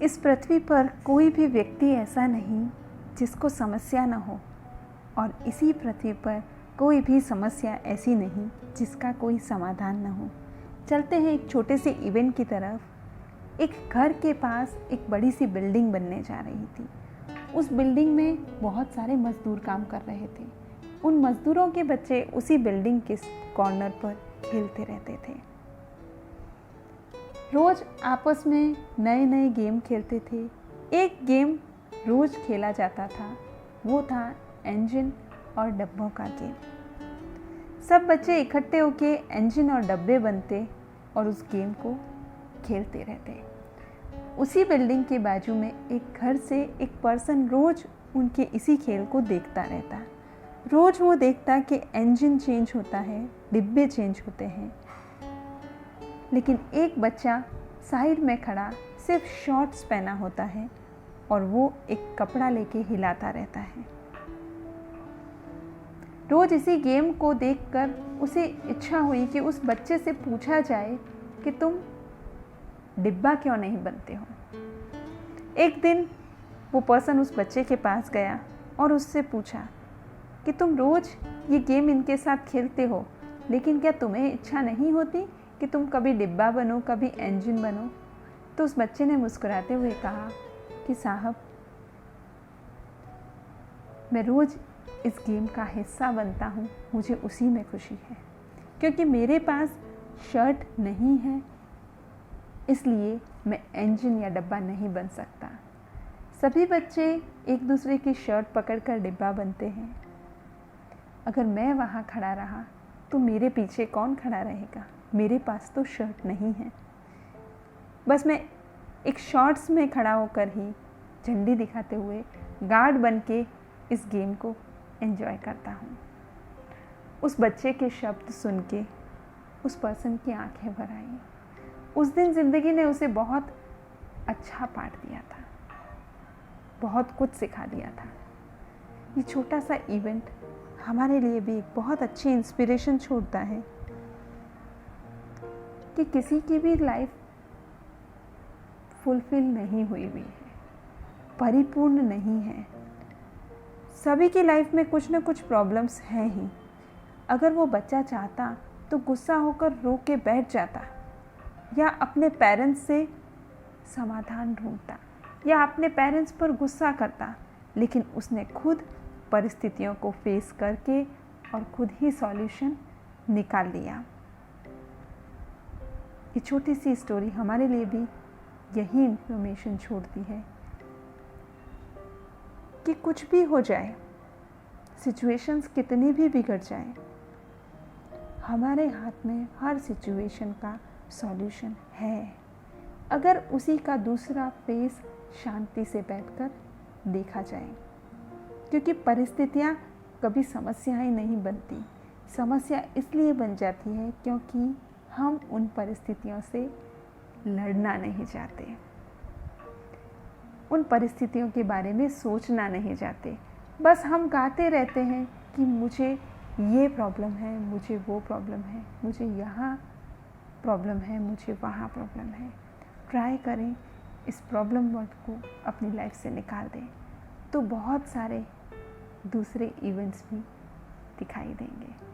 इस पृथ्वी पर कोई भी व्यक्ति ऐसा नहीं जिसको समस्या न हो, और इसी पृथ्वी पर कोई भी समस्या ऐसी नहीं जिसका कोई समाधान न हो। चलते हैं एक छोटे से इवेंट की तरफ। एक घर के पास एक बड़ी सी बिल्डिंग बनने जा रही थी। उस बिल्डिंग में बहुत सारे मजदूर काम कर रहे थे। उन मजदूरों के बच्चे उसी बिल्डिंग के कॉर्नर पर खेलते रहते थे। रोज़ आपस में नए नए गेम खेलते थे। एक गेम रोज़ खेला जाता था, वो था इंजन और डब्बों का गेम। सब बच्चे इकट्ठे होके इंजन और डब्बे बनते और उस गेम को खेलते रहते। उसी बिल्डिंग के बाजू में एक घर से एक पर्सन रोज़ उनके इसी खेल को देखता रहता। रोज़ वो देखता कि इंजन चेंज होता है, डिब्बे चेंज होते हैं, लेकिन एक बच्चा साइड में खड़ा सिर्फ शॉर्ट्स पहना होता है और वो एक कपड़ा लेके हिलाता रहता है। रोज़ इसी गेम को देखकर उसे इच्छा हुई कि उस बच्चे से पूछा जाए कि तुम डिब्बा क्यों नहीं बनते हो। एक दिन वो पर्सन उस बच्चे के पास गया और उससे पूछा कि तुम रोज़ ये गेम इनके साथ खेलते हो, लेकिन क्या तुम्हें इच्छा नहीं होती कि तुम कभी डिब्बा बनो, कभी इंजन बनो। तो उस बच्चे ने मुस्कुराते हुए कहा कि साहब, मैं रोज़ इस गेम का हिस्सा बनता हूँ, मुझे उसी में खुशी है, क्योंकि मेरे पास शर्ट नहीं है, इसलिए मैं इंजन या डब्बा नहीं बन सकता। सभी बच्चे एक दूसरे की शर्ट पकड़कर डिब्बा बनते हैं। अगर मैं वहाँ खड़ा रहा तो मेरे पीछे कौन खड़ा रहेगा? मेरे पास तो शर्ट नहीं है, बस मैं एक शॉर्ट्स में खड़ा होकर ही झंडी दिखाते हुए गार्ड बन के इस गेम को एंजॉय करता हूँ। उस बच्चे के शब्द सुन के उस पर्सन की आंखें भर आईं। उस दिन ज़िंदगी ने उसे बहुत अच्छा पाठ दिया था, बहुत कुछ सिखा दिया था। ये छोटा सा इवेंट हमारे लिए भी एक बहुत अच्छी इंस्पिरेशन छोड़ता है कि किसी की भी लाइफ फुलफिल नहीं हुई है, परिपूर्ण नहीं है। सभी की लाइफ में कुछ ना कुछ प्रॉब्लम्स हैं ही। अगर वो बच्चा चाहता तो गुस्सा होकर रो के बैठ जाता, या अपने पेरेंट्स से समाधान ढूंढता, या अपने पेरेंट्स पर गुस्सा करता, लेकिन उसने खुद परिस्थितियों को फेस करके और खुद ही सॉल्यूशन निकाल लिया। ये छोटी सी स्टोरी हमारे लिए भी यही इन्फॉर्मेशन छोड़ती है कि कुछ भी हो जाए, सिचुएशंस कितनी भी बिगड़ जाए, हमारे हाथ में हर सिचुएशन का सॉल्यूशन है, अगर उसी का दूसरा फेस शांति से बैठकर देखा जाए। क्योंकि परिस्थितियाँ कभी समस्याएं नहीं बनती। समस्या इसलिए बन जाती है क्योंकि हम उन परिस्थितियों से लड़ना नहीं चाहते, उन परिस्थितियों के बारे में सोचना नहीं चाहते। बस हम गाते रहते हैं कि मुझे ये प्रॉब्लम है, मुझे वो प्रॉब्लम है, मुझे यहाँ प्रॉब्लम है, मुझे वहाँ प्रॉब्लम है। ट्राई करें इस प्रॉब्लम वर्ड को अपनी लाइफ से निकाल दें, तो बहुत सारे दूसरे इवेंट्स भी दिखाई देंगे।